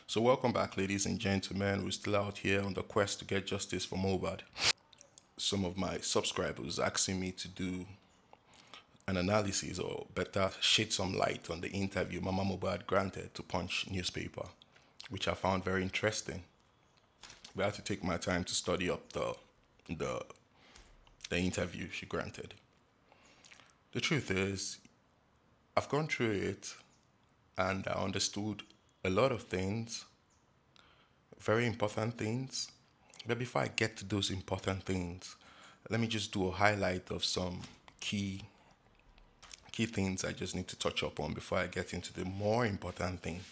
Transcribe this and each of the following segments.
So welcome back, ladies and gentlemen. We're still out here on the quest to get justice for mohbad. Some of my subscribers asking me to do an analysis or better shed some light on the interview Mama Mohbad granted to Punch newspaper, which I found very interesting. But I had to take my time to study up the the interview she granted. The truth is, I've gone through it and I understood a lot of things, very important things. But before I get to those important things, let me just do a highlight of some key key things I just need to touch up on before I get into the more important thing,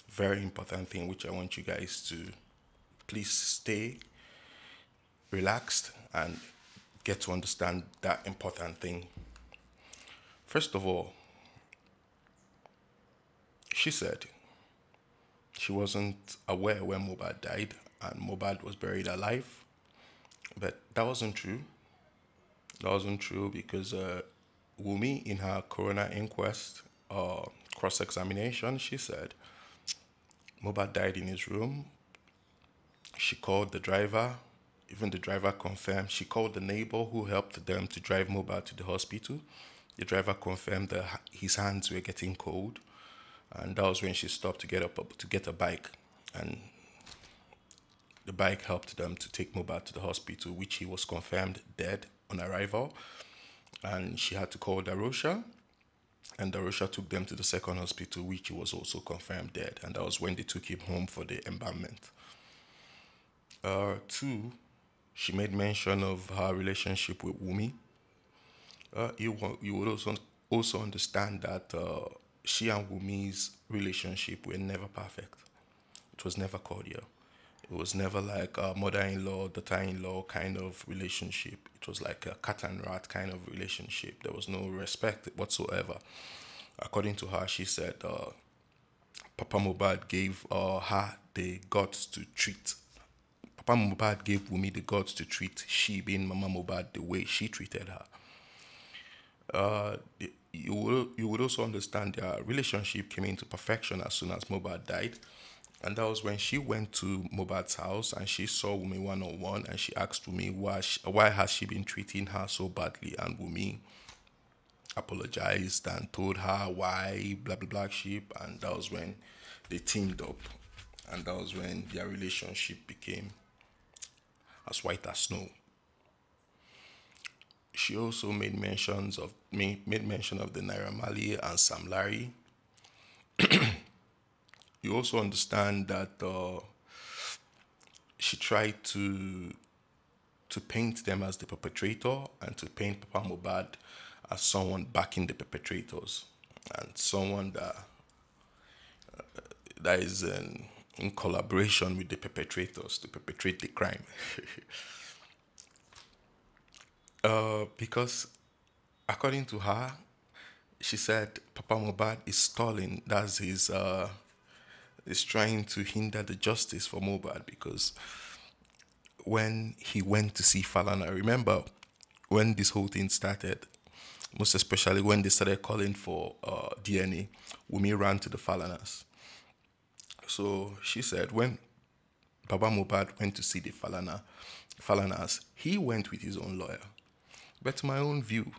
very important thing, which I want you guys to please stay relaxed and get to understand that important thing. First of all, she said she wasn't aware when Mohbad died and Mohbad was buried alive, but that wasn't true. That wasn't true because Wumi, in her coroner inquest cross examination, she said Mohbad died in his room. She called the driver. Even the driver confirmed. She called the neighbor who helped them to drive Mohbad to the hospital. The driver confirmed that his hands were getting cold, and that was when she stopped to get up to get a bike, and the bike helped them to take Mohbad to the hospital, which he was confirmed dead on arrival. And she had to call Darosha, and Darosha took them to the second hospital, which he was also confirmed dead. And that was when they took him home for the embalmment. Two, she made mention of her relationship with Wumi. You would also understand that she and Wumi's relationship were never perfect. It was never cordial. It was never like a mother-in-law, daughter-in-law kind of relationship. It was like a cat and rat kind of relationship. There was no respect whatsoever. According to her, she said Papa Mohbad gave her the guts to treat. Papa Mohbad gave Wumi the guts to treat she, being Mama Mohbad, the way she treated her. You would also understand their relationship came into perfection as soon as Mohbad died. And that was when she went to Mohbad's house and she saw Wumi one on one and she asked Wumi why has she been treating her so badly, and Wumi apologized and told her why, blah blah black sheep, and that was when they teamed up, and that was when their relationship became as white as snow. She also made mention of the Naira Mali and Sam Larry. You also understand that she tried to paint them as the perpetrator and to paint Papa Mobad as someone backing the perpetrators and someone that is in collaboration with the perpetrators to perpetrate the crime. Because according to her, she said Papa Mobad is stalling. That's his is trying to hinder the justice for Mobad because when he went to see Falana, remember when this whole thing started, most especially when they started calling for DNA, Wumi ran to the Falanas. So she said when Baba Mobad went to see the Falanas, he went with his own lawyer. But to my own view,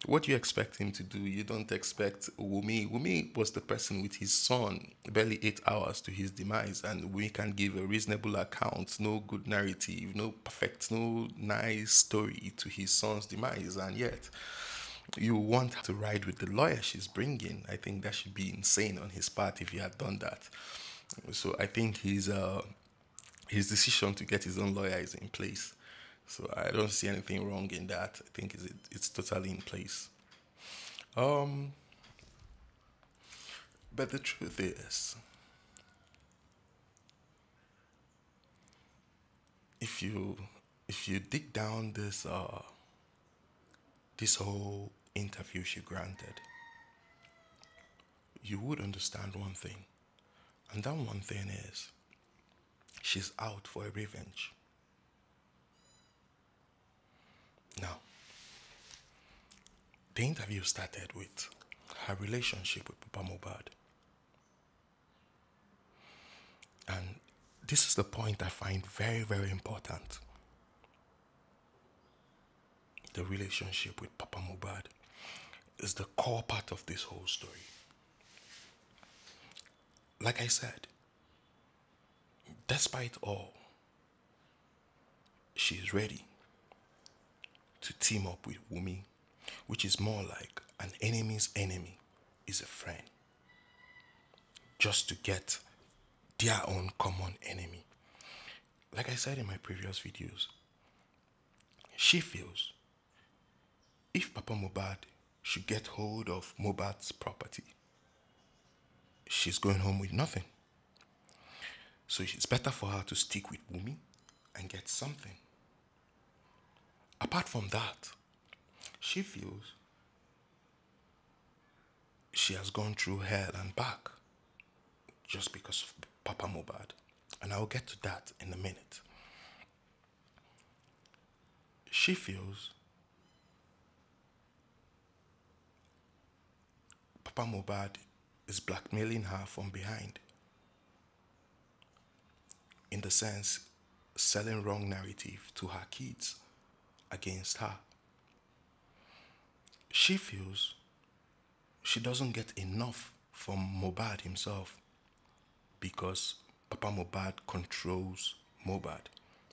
what do you expect him to do? You don't expect Wumi. Wumi was the person with his son barely 8 hours to his demise, and we can give a reasonable account, no good narrative, no perfect, no nice story to his son's demise, and yet you want to ride with the lawyer she's bringing. I think that should be insane on his part if he had done that. So I think his decision to get his own lawyer is in place. So I don't see anything wrong in that. I think it's totally in place. Um, but the truth is, if you if you dig down this whole interview she granted, you would understand one thing, and that one thing is she's out for a revenge. Now, the interview started with her relationship with Papa Mobad. And this is the point I find very, very important. The relationship with Papa Mohbad is the core part of this whole story. Like I said, despite all, she is ready to team up with Wumi, which is more like an enemy's enemy is a friend, just to get their own common enemy. Like I said in my previous videos, she feels if Papa Mohbad should get hold of Mohbad's property, she's going home with nothing. So it's better for her to stick with Wumi and get something. Apart from that, she feels she has gone through hell and back just because of Papa Mohbad. And I'll get to that in a minute. She feels Papa Mohbad is blackmailing her from behind. In the sense, selling wrong narrative to her kids against her. She feels she doesn't get enough from Mohbad himself because Papa Mohbad controls Mohbad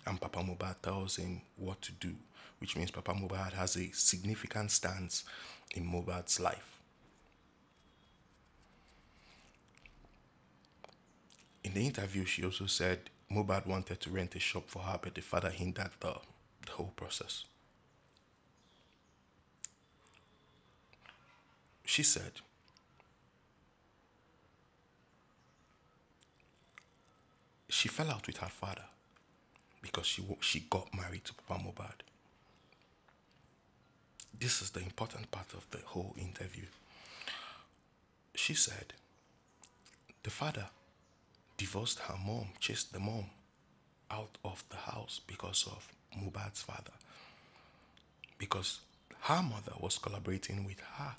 and Papa Mohbad tells him what to do, which means Papa Mohbad has a significant stance in Mohbad's life. In the interview, she also said Mohbad wanted to rent a shop for her, but the father hindered the whole process. She said she fell out with her father because she got married to Papa Mohbad. This is the important part of the whole interview. She said the father divorced her mom, chased the mom out of the house because of Mohbad's father. Because her mother was collaborating with her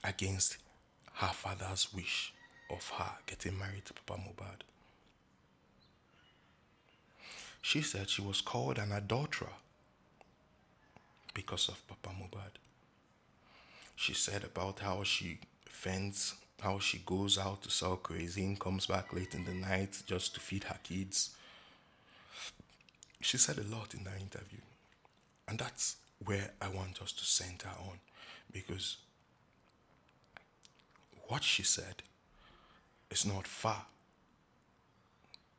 against her father's wish of her getting married to Papa Mohbad. She said she was called an adulterer because of Papa Mohbad. She said about how she fends, how she goes out to sell kerosene, comes back late in the night just to feed her kids. She said a lot in that interview. And that's where I want us to center on, because what she said is not far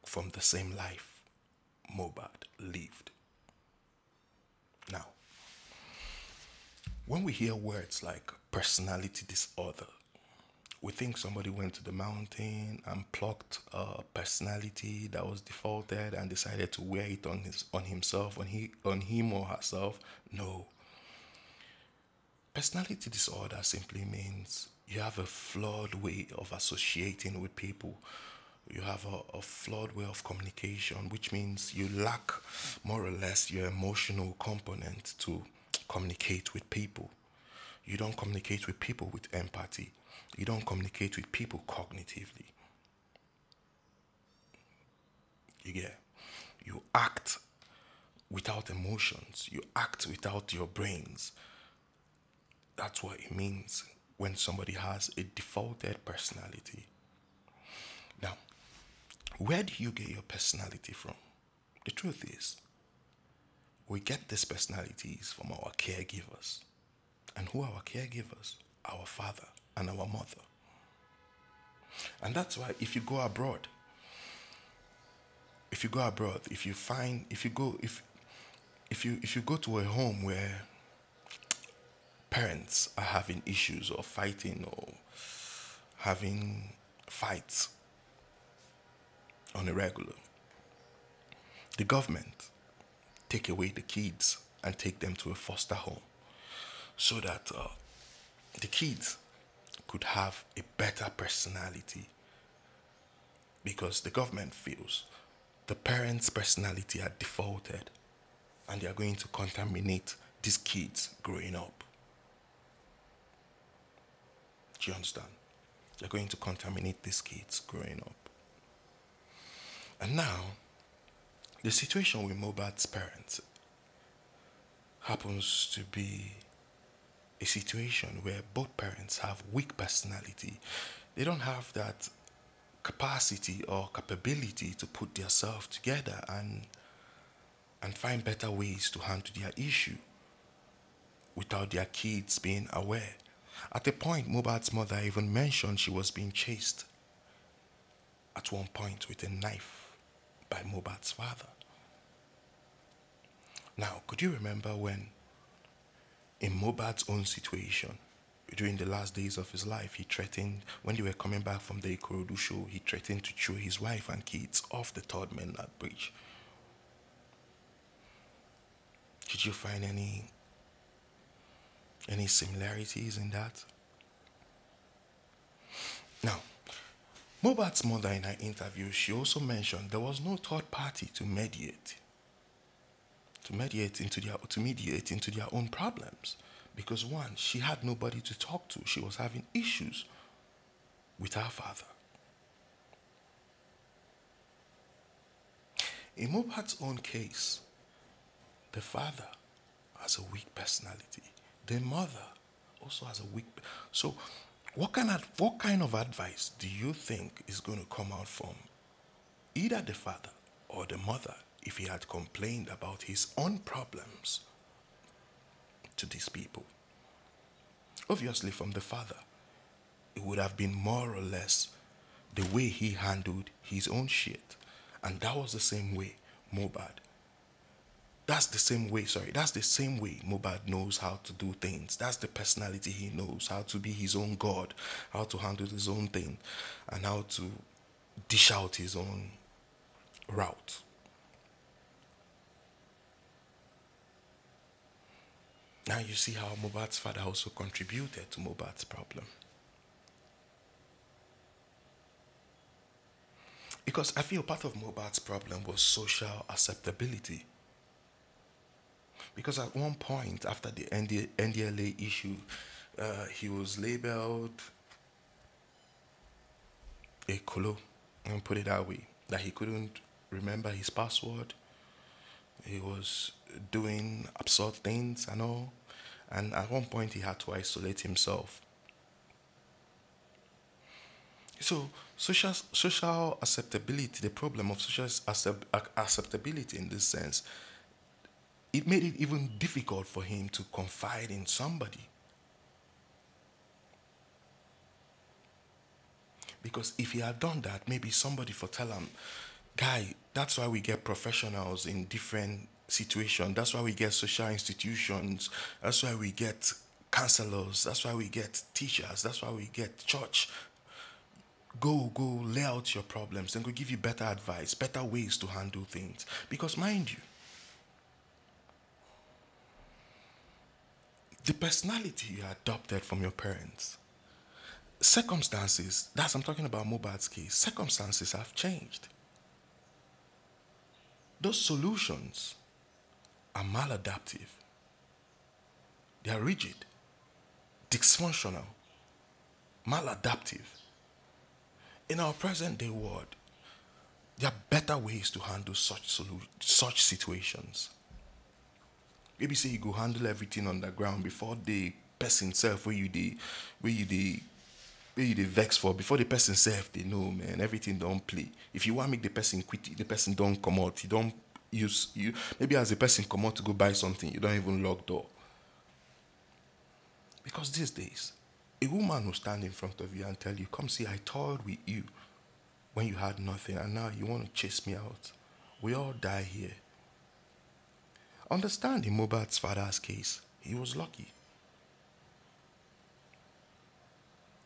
from the same life Mohbad lived. Now, when we hear words like personality disorder, we think somebody went to the mountain and plucked a personality that was defaulted and decided to wear it on himself, on him or herself. No. Personality disorder simply means you have a flawed way of associating with people. You have a flawed way of communication, which means you lack more or less your emotional component to communicate with people. You don't communicate with people with empathy. You don't communicate with people cognitively. You get? You act without emotions. You act without your brains. That's what it means when somebody has a defaulted personality. Now, where do you get your personality from? The truth is, we get these personalities from our caregivers. And who are our caregivers? Our father and our mother. And that's why if you go abroad, if you go to a home where parents are having issues or fighting or having fights on a regular, the government take away the kids and take them to a foster home so that the kids could have a better personality, because the government feels the parents' personality are defaulted and they are going to contaminate these kids growing up. Do you understand? They're going to contaminate these kids growing up. And now, the situation with Mohbad's parents happens to be a situation where both parents have weak personality. They don't have that capacity or capability to put themselves together and find better ways to handle their issue without their kids being aware. At a point, Mohbad's mother even mentioned she was being chased at one point with a knife by Mohbad's father. Now, could you remember when, in Mohbad's own situation, during the last days of his life, he threatened, when they were coming back from the Ikorodu show, he threatened to throw his wife and kids off the third mainland bridge. Did you find any similarities in that? Now, Mohbad's mother in her interview, she also mentioned there was no third party to mediate into their own problems. Because one, she had nobody to talk to. She was having issues with her father. In Mohbad's own case, the father has a weak personality. The mother also has a weak. So, what kind of advice do you think is going to come out from either the father or the mother if he had complained about his own problems to these people? Obviously, from the father, it would have been more or less the way he handled his own shit. And that was the same way Mohbad. That's the same way Mohbad knows how to do things. That's the personality he knows, how to be his own God, how to handle his own thing, and how to dish out his own route. Now you see how Mohbad's father also contributed to Mohbad's problem. Because I feel part of Mohbad's problem was social acceptability. Because at one point, after the NDLA issue, he was labeled a colo, and put it that way, that he couldn't remember his password. He was doing absurd things and all. And at one point, he had to isolate himself. So, social acceptability, the problem of acceptability in this sense, it made it even difficult for him to confide in somebody. Because if he had done that, maybe somebody for tell him, guy, that's why we get professionals in different situations. That's why we get social institutions. That's why we get counselors. That's why we get teachers. That's why we get church. Go lay out your problems and go give you better advice, better ways to handle things. Because mind you, the personality you adopted from your parents, circumstances, that's I'm talking about Mohbad's case, circumstances have changed. Those solutions are maladaptive, they are rigid, dysfunctional, maladaptive. In our present day world, there are better ways to handle such situations. Maybe say you go handle everything on the ground before the person self where you dey vex for, before the person self they know, man, everything don't play. If you want make the person quit, the person don't come out. You don't use you maybe as a person come out to go buy something, you don't even lock door. Because these days, a woman will stand in front of you and tell you, come see, I toiled with you when you had nothing and now you want to chase me out. We all die here. Understand in Mohbad's father's case, he was lucky.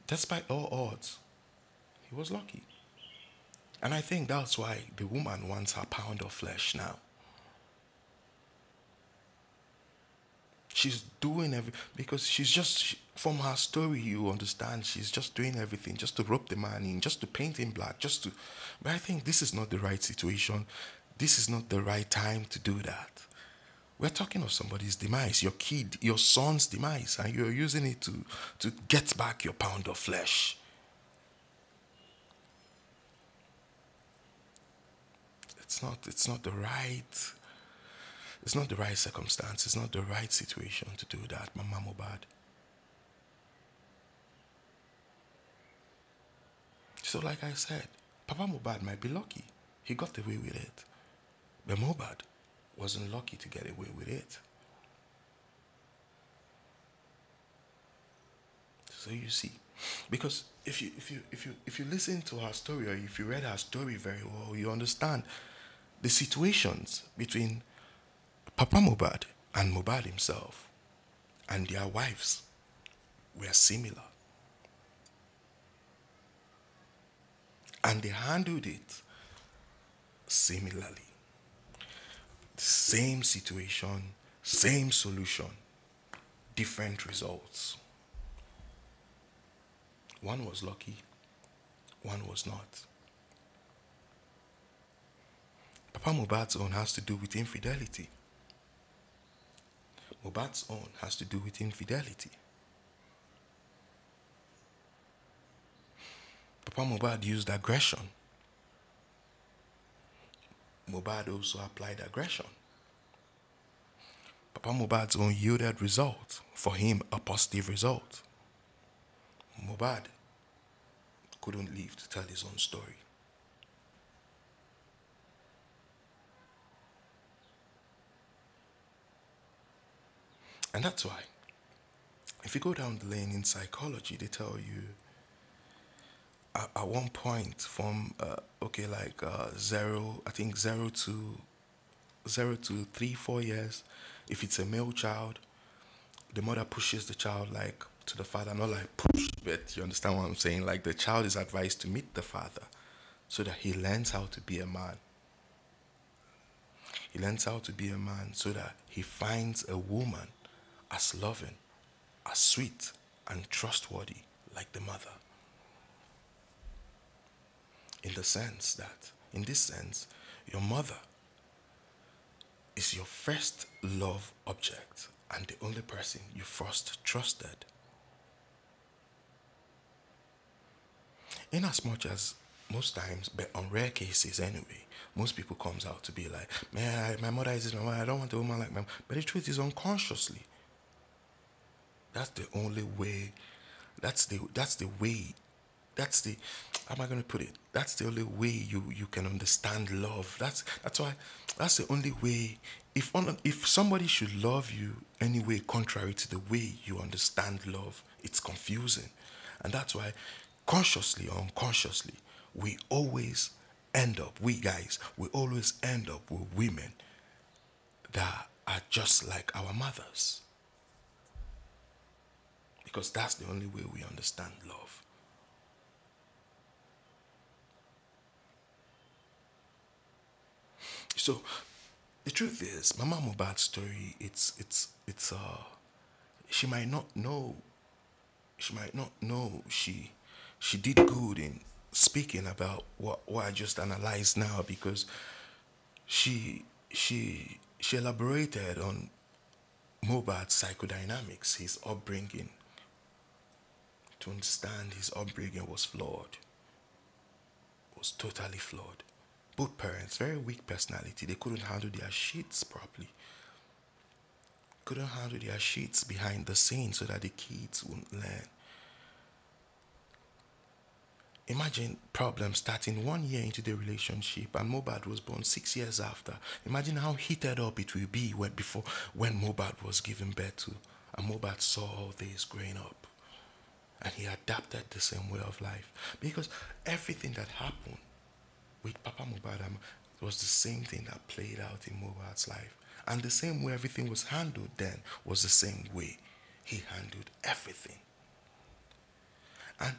Despite all odds, he was lucky. And I think that's why the woman wants her pound of flesh now. She's doing because from her story you understand she's just doing everything just to rope the man in, just to paint him black, just to. But I think this is not the right situation. This is not the right time to do that. We're talking of somebody's demise, your kid, your son's demise, and you're using it to get back your pound of flesh. it's not the right, it's not the right circumstance, it's not the right situation to do that, Mama Mohbad. So like I said, Papa Mohbad might be lucky. He got away with it. But Mohbad wasn't lucky to get away with it. So you see, because if you listen to her story, or if you read her story very well, you understand the situations between Papa Mohbad and Mohbad himself and their wives were similar, and they handled it similarly. Same situation, same solution, different results. One was lucky, one was not. Papa Mohbad's own has to do with infidelity. Mohbad's own has to do with infidelity. Papa Mohbad used aggression. Mohbad also applied aggression. Papa Mohbad's own yielded result, for him a positive result. Mohbad couldn't live to tell his own story. And that's why, if you go down the lane in psychology, they tell you at one point from okay, like zero, I think 0 to 3, 4 years, if it's a male child, the mother pushes the child like to the father, not like push, but you understand what I'm saying? Like the child is advised to meet the father so that he learns how to be a man. He learns how to be a man so that he finds a woman as loving, as sweet, and trustworthy like the mother. In the sense that, in this sense, your mother is your first love object and the only person you first trusted. In as much as most times, but on rare cases anyway, most people comes out to be like, man, my mother is this, my mother, I don't want a woman like my mom. But the truth is unconsciously. That's the only way. That's the way. That's the how am I gonna put it? That's the only way you can understand love. That's why that's the only way. If somebody should love you anyway contrary to the way you understand love, it's confusing. And that's why consciously or unconsciously, we guys, we always end up with women that are just like our mothers. Because that's the only way we understand love. So the truth is, Mama Mohbad's story, it's she might not know, she did good in speaking about what I just analyzed now, because she elaborated on Mohbad's psychodynamics, his upbringing, to understand his upbringing was flawed, was totally flawed. Both parents, very weak personality, they couldn't handle their shits properly. Couldn't handle their shits behind the scenes so that the kids wouldn't learn. Imagine problems starting 1 year into the relationship and Mohbad was born 6 years after. Imagine how heated up it will be when Mohbad was given birth to. And Mohbad saw all this growing up. And he adapted the same way of life. Because everything that happened with Papa Mohbad was the same thing that played out in Mohbad's life. And the same way everything was handled then was the same way he handled everything. And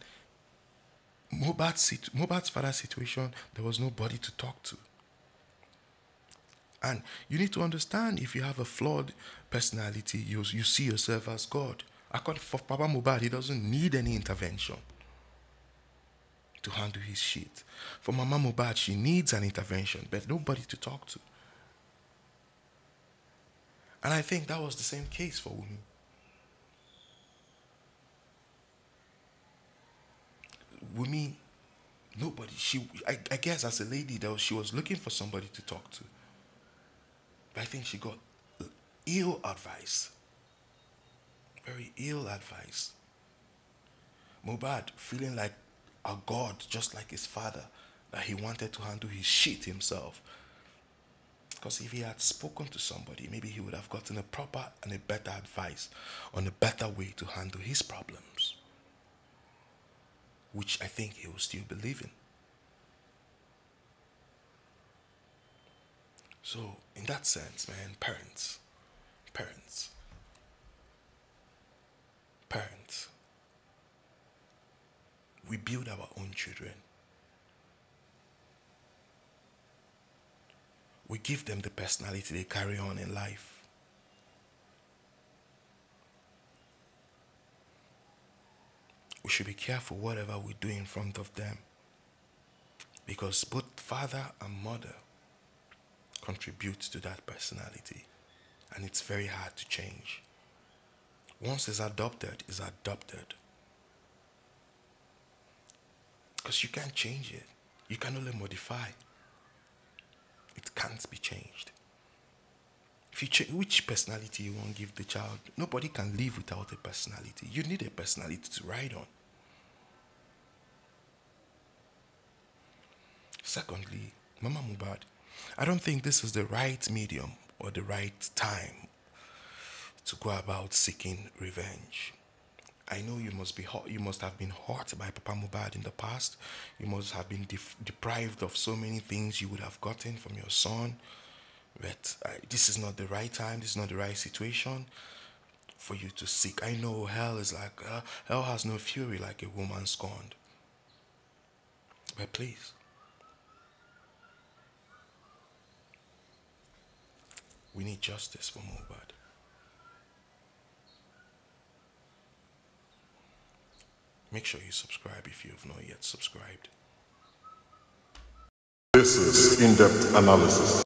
Mohbad's father's situation, there was nobody to talk to. And you need to understand, if you have a flawed personality, you see yourself as God. According for Papa Mohbad, he doesn't need any intervention to handle his shit. For Mama Mohbad, she needs an intervention, but nobody to talk to. And I think that was the same case for Wumi. Wumi Nobody. I guess as a lady, though, she was looking for somebody to talk to. But I think she got ill advice. Very ill advice. Mohbad feeling like a god, just like his father, that he wanted to handle his shit himself. Because if he had spoken to somebody, maybe he would have gotten a proper and a better advice on a better way to handle his problems, which I think he will still believe in. So, in that sense, man, parents, parents, we build our own children. We give them the personality they carry on in life. We should be careful whatever we do in front of them, because both father and mother contribute to that personality, and it's very hard to change. Once it's adopted, because you can't change it. You can only modify. It can't be changed. If you which personality you want to give the child, nobody can live without a personality. You need a personality to ride on. Secondly, Mama Mubad, I don't think this is the right medium or the right time to go about seeking revenge. I know you must be hurt. You must have been hurt by Papa Mubad in the past. You must have been deprived of so many things you would have gotten from your son. But this is not the right time. This is not the right situation for you to seek. I know hell is like hell has no fury like a woman scorned. But please, we need justice for Mohbad. Make sure you subscribe if you have not yet subscribed. This is in-depth analysis.